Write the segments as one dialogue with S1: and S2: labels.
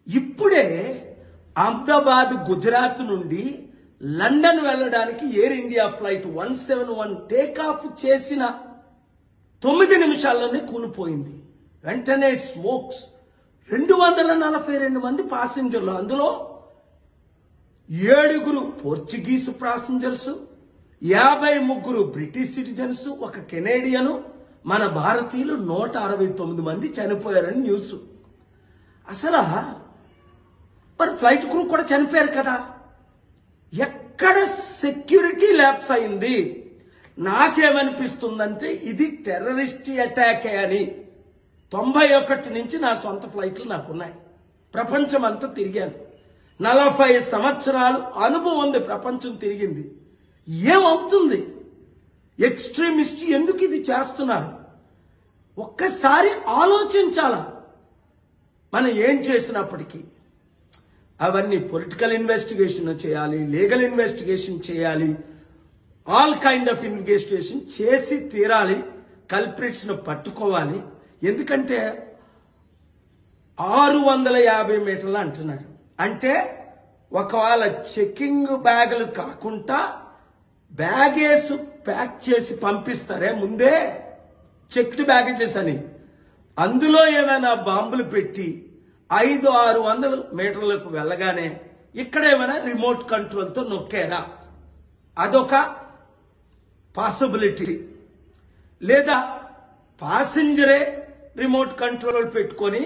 S1: ఇప్పుడే అహ్మదాబాద్ గుజరాత్ నుండి లండన్ వెళ్ళడానికి ఎయిర్ ఇండియా ఫ్లైట్ 171 టేకాఫ్ చేసిన 9 నిమిషాల్లోనే కూలిపోయింది. వెంటనే స్మోక్స్. 242 మంది ప్యాసింజర్లు, అందులో 7 Portuguese passengers, 53 British citizens, 1 Canadian, మన భారతీయులు 169 మంది చనిపోయారని న్యూస్. అసలు మరి ఫ్లైట్ క్రూ కూడా చనిపోయారు కదా. ఎక్కడ సెక్యూరిటీ ల్యాప్స్ అయింది? నాకేమనిపిస్తుందంటే ఇది టెర్రరిస్ట్ అటాక్ అని. 91 నుంచి నా సొంత ఫ్లైట్లు నాకున్నాయి. ప్రపంచం అంతా తిరిగాను. 40 సంవత్సరాలు అనుభవం ఉంది. ప్రపంచం తిరిగింది. ఏమవుతుంది? ఎక్స్ట్రీమిస్ట్ ఎందుకు ఇది చేస్తున్నారు? ఒక్కసారి ఆలోచించాలా. మనం ఏం చేసినప్పటికీ అవన్నీ పొలిటికల్ ఇన్వెస్టిగేషన్ చేయాలి, లీగల్ ఇన్వెస్టిగేషన్ చేయాలి, ఆల్ కైండ్ ఆఫ్ ఇన్వెస్టిగేషన్ చేసి తీరాలి. కల్ప్రిట్స్ ను పట్టుకోవాలి. ఎందుకంటే 650 మీటర్లు అంటున్నారు. అంటే ఒకవేళ చెకింగ్ బ్యాగులు కాకుండా బ్యాగేజ్ ప్యాక్ చేసి పంపిస్తారే ముందే, చెక్డ్ బ్యాగేజెస్ అని, అందులో ఏమైనా బాంబులు పెట్టి 500-600 మీటర్లకు వెళ్ళగానే ఇక్కడ ఏమైనా రిమోట్ కంట్రోల్తో నొక్కారా? అదొక పాసిబిలిటీ. లేదా ప్యాసింజరే రిమోట్ కంట్రోల్ పెట్టుకొని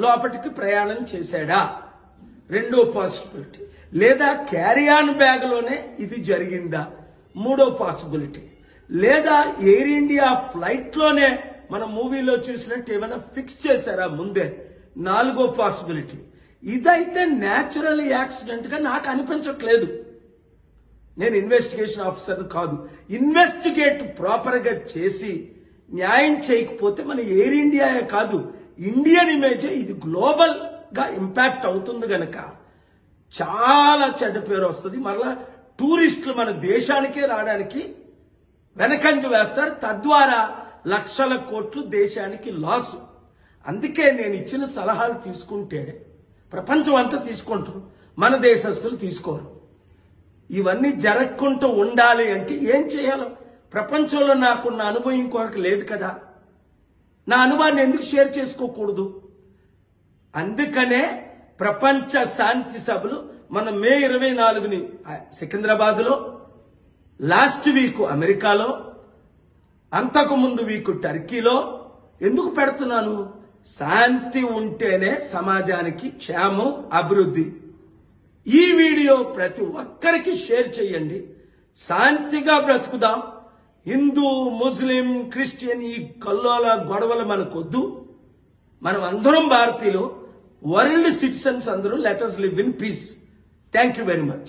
S1: లోపలికి ప్రయాణం చేశాడా? రెండో పాసిబిలిటీ. లేదా క్యారీ-ఆన్ బ్యాగ్లోనే ఇది జరిగిందా? మూడో పాసిబిలిటీ. లేదా ఎయిర్ ఇండియా ఫ్లైట్లోనే మన మూవీలో చూసినట్టు ఏమైనా ఫిక్స్ చేశారా ముందే? నాలుగో పాసిబిలిటీ. ఇదైతే న్యాచురల్ యాక్సిడెంట్ గా నాకు అనిపించట్లేదు. నేను ఇన్వెస్టిగేషన్ ఆఫీసర్ కాదు. ఇన్వెస్టిగేట్ ప్రాపర్ గా చేసి న్యాయం చేయకపోతే మన ఎయిర్ ఇండియాయే కాదు, ఇండియన్ ఇమేజ్ ఇది గ్లోబల్ గా ఇంపాక్ట్ అవుతుంది గనక చాలా చెడ్డ పేరు వస్తుంది. మరలా టూరిస్టులు మన దేశానికే రావడానికి వెనకంజ వేస్తారు. తద్వారా లక్షల కోట్లు దేశానికి లాస్. అందుకే నేను ఇచ్చిన సలహాలు తీసుకుంటే ప్రపంచం అంతా తీసుకుంటారు, మన దేశస్తులు తీసుకోరు. ఇవన్నీ జరగకుండా ఉండాలి అంటే ఏం చేయాలో? ప్రపంచంలో నాకున్న అనుభవం ఇంకొకరికి లేదు కదా. నా అనుభవాన్ని ఎందుకు షేర్ చేసుకోకూడదు? అందుకనే ప్రపంచ శాంతి సభలు మన మే 24ని సికింద్రాబాద్ లో, లాస్ట్ వీక్ అమెరికాలో, అంతకు ముందు వీక్ టర్కీలో ఎందుకు పెడుతున్నాను? శాంతి ఉంటేనే సమాజానికి క్షేమం, అభివృద్ధి. ఈ వీడియో ప్రతి ఒక్కరికి షేర్ చేయండి. శాంతిగా బ్రతుకుదాం. హిందూ, ముస్లిం, క్రిస్టియన్ ఈ కల్లోల గొడవలు మనకొద్దు. మనం అందరం భారతీయులు, వరల్డ్ సిటిజన్స్ అందరూ. Let us live in peace. Thank you very much.